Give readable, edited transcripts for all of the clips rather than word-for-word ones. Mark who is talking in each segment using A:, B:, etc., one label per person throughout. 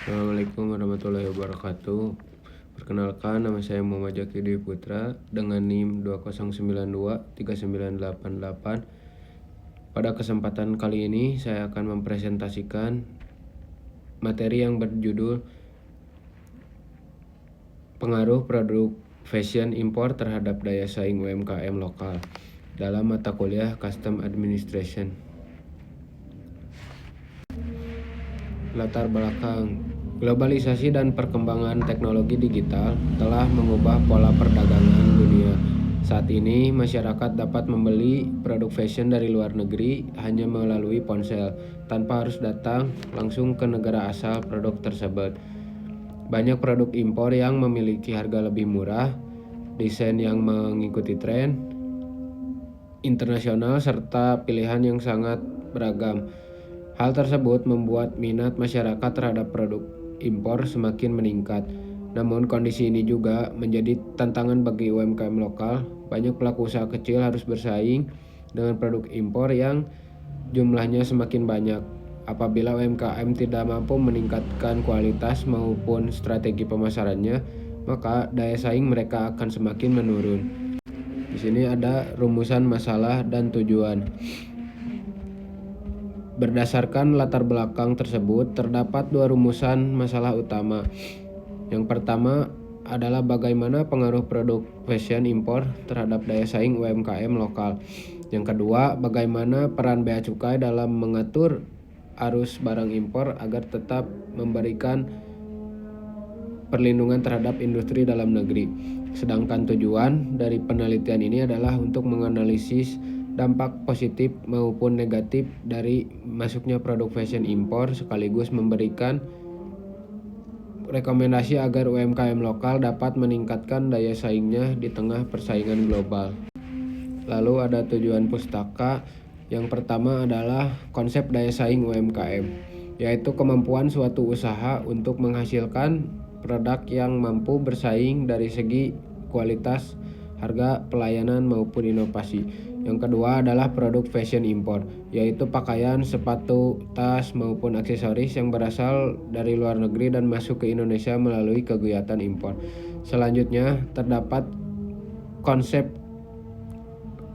A: Assalamualaikum warahmatullahi wabarakatuh. Perkenalkan, nama saya Muhammad Jaki Dwi Putra dengan NIM 20923988. Pada kesempatan kali ini saya akan mempresentasikan materi yang berjudul Pengaruh Produk Fashion Impor terhadap Daya Saing UMKM Lokal dalam mata kuliah Custom Administration. Latar belakang: globalisasi dan perkembangan teknologi digital telah mengubah pola perdagangan dunia. Saat ini, masyarakat dapat membeli produk fashion dari luar negeri hanya melalui ponsel, tanpa harus datang langsung ke negara asal produk tersebut. Banyak produk impor yang memiliki harga lebih murah, desain yang mengikuti tren internasional, serta pilihan yang sangat beragam. Hal tersebut membuat minat masyarakat terhadap produk impor semakin meningkat. Namun kondisi ini juga menjadi tantangan bagi UMKM lokal. Banyak pelaku usaha kecil harus bersaing dengan produk impor yang jumlahnya semakin banyak. Apabila UMKM tidak mampu meningkatkan kualitas maupun strategi pemasarannya, maka daya saing mereka akan semakin menurun. Di sini ada rumusan masalah dan tujuan. Berdasarkan latar belakang tersebut, terdapat dua rumusan masalah utama. Yang pertama adalah bagaimana pengaruh produk fashion impor terhadap daya saing UMKM lokal. Yang kedua, bagaimana peran Bea Cukai dalam mengatur arus barang impor agar tetap memberikan perlindungan terhadap industri dalam negeri. Sedangkan tujuan dari penelitian ini adalah untuk menganalisis dampak positif maupun negatif dari masuknya produk fashion impor, sekaligus memberikan rekomendasi agar UMKM lokal dapat meningkatkan daya saingnya di tengah persaingan global. Lalu ada tujuan pustaka. Yang pertama adalah konsep daya saing UMKM, yaitu kemampuan suatu usaha untuk menghasilkan produk yang mampu bersaing dari segi kualitas, harga, pelayanan, maupun inovasi. Yang kedua adalah produk fashion impor, yaitu pakaian, sepatu, tas, maupun aksesoris yang berasal dari luar negeri dan masuk ke Indonesia melalui kegiatan impor. Selanjutnya terdapat konsep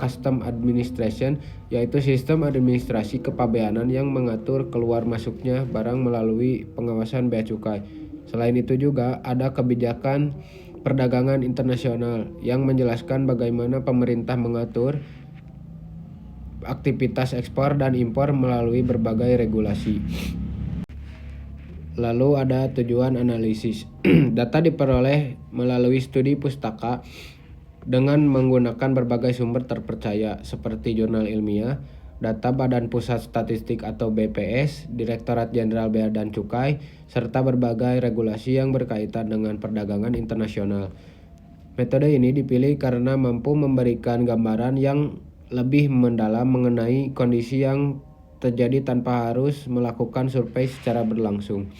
A: Custom Administration, yaitu sistem administrasi kepabeanan yang mengatur keluar masuknya barang melalui pengawasan Bea Cukai. Selain itu juga ada kebijakan perdagangan internasional yang menjelaskan bagaimana pemerintah mengatur aktivitas ekspor dan impor melalui berbagai regulasi. Lalu ada tujuan analisis. Data diperoleh melalui studi pustaka dengan menggunakan berbagai sumber terpercaya seperti jurnal ilmiah, data Badan Pusat Statistik atau BPS, Direktorat Jenderal Bea dan Cukai, serta berbagai regulasi yang berkaitan dengan perdagangan internasional. Metode ini dipilih karena mampu memberikan gambaran yang lebih mendalam mengenai kondisi yang terjadi tanpa harus melakukan survei secara berlangsung.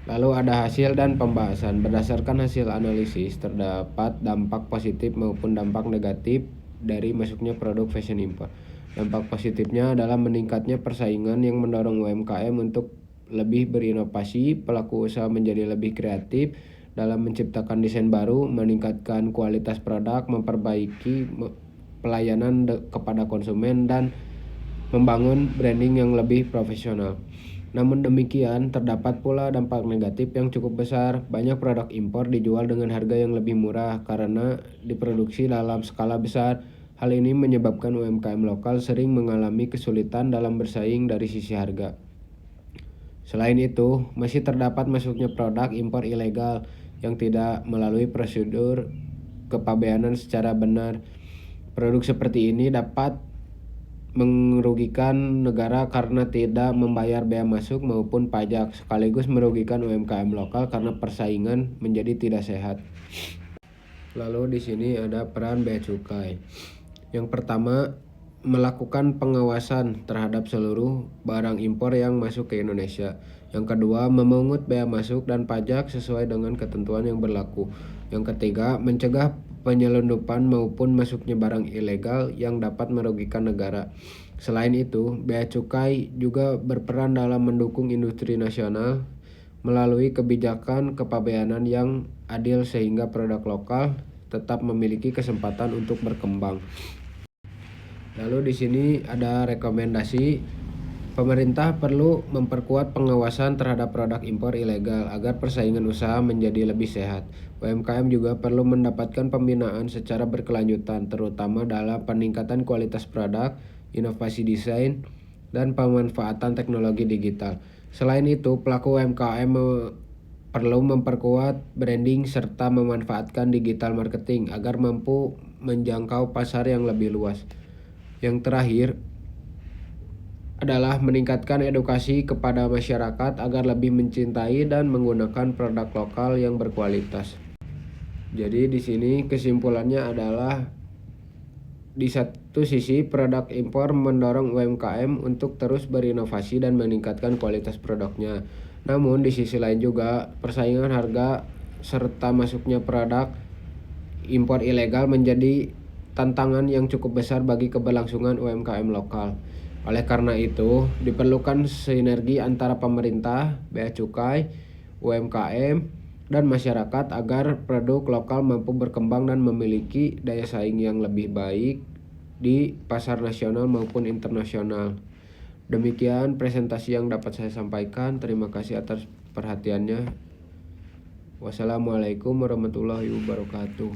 A: Lalu ada hasil dan pembahasan. Berdasarkan hasil analisis, terdapat dampak positif maupun dampak negatif dari masuknya produk fashion impor. Dampak positifnya adalah meningkatnya persaingan yang mendorong UMKM untuk lebih berinovasi, pelaku usaha menjadi lebih kreatif dalam menciptakan desain baru, meningkatkan kualitas produk, memperbaiki pelayanan kepada konsumen, dan membangun branding yang lebih profesional. Namun demikian, terdapat pula dampak negatif yang cukup besar. Banyak produk impor dijual dengan harga yang lebih murah karena diproduksi dalam skala besar. Hal ini menyebabkan UMKM lokal sering mengalami kesulitan dalam bersaing dari sisi harga. Selain itu, masih terdapat masuknya produk impor ilegal yang tidak melalui prosedur kepabeanan secara benar. Produk seperti ini dapat merugikan negara karena tidak membayar bea masuk maupun pajak, sekaligus merugikan UMKM lokal karena persaingan menjadi tidak sehat. Lalu di sini ada peran Bea Cukai. Yang pertama, melakukan pengawasan terhadap seluruh barang impor yang masuk ke Indonesia. Yang kedua, memungut bea masuk dan pajak sesuai dengan ketentuan yang berlaku. Yang ketiga, mencegah penyelundupan maupun masuknya barang ilegal yang dapat merugikan negara. Selain itu, Bea Cukai juga berperan dalam mendukung industri nasional melalui kebijakan kepabeanan yang adil sehingga produk lokal tetap memiliki kesempatan untuk berkembang. Lalu di sini ada rekomendasi. Pemerintah perlu memperkuat pengawasan terhadap produk impor ilegal agar persaingan usaha menjadi lebih sehat. UMKM juga perlu mendapatkan pembinaan secara berkelanjutan, terutama dalam peningkatan kualitas produk, inovasi desain, dan pemanfaatan teknologi digital. Selain itu, pelaku UMKM perlu memperkuat branding serta memanfaatkan digital marketing agar mampu menjangkau pasar yang lebih luas. Yang terakhir adalah meningkatkan edukasi kepada masyarakat agar lebih mencintai dan menggunakan produk lokal yang berkualitas. Jadi di sini kesimpulannya adalah di satu sisi produk impor mendorong UMKM untuk terus berinovasi dan meningkatkan kualitas produknya. Namun di sisi lain juga persaingan harga serta masuknya produk impor ilegal menjadi tantangan yang cukup besar bagi keberlangsungan UMKM lokal. Oleh karena itu, diperlukan sinergi antara pemerintah, bea cukai, UMKM, dan masyarakat agar produk lokal mampu berkembang dan memiliki daya saing yang lebih baik di pasar nasional maupun internasional. Demikian presentasi yang dapat saya sampaikan. Terima kasih atas perhatiannya. Wassalamualaikum warahmatullahi wabarakatuh.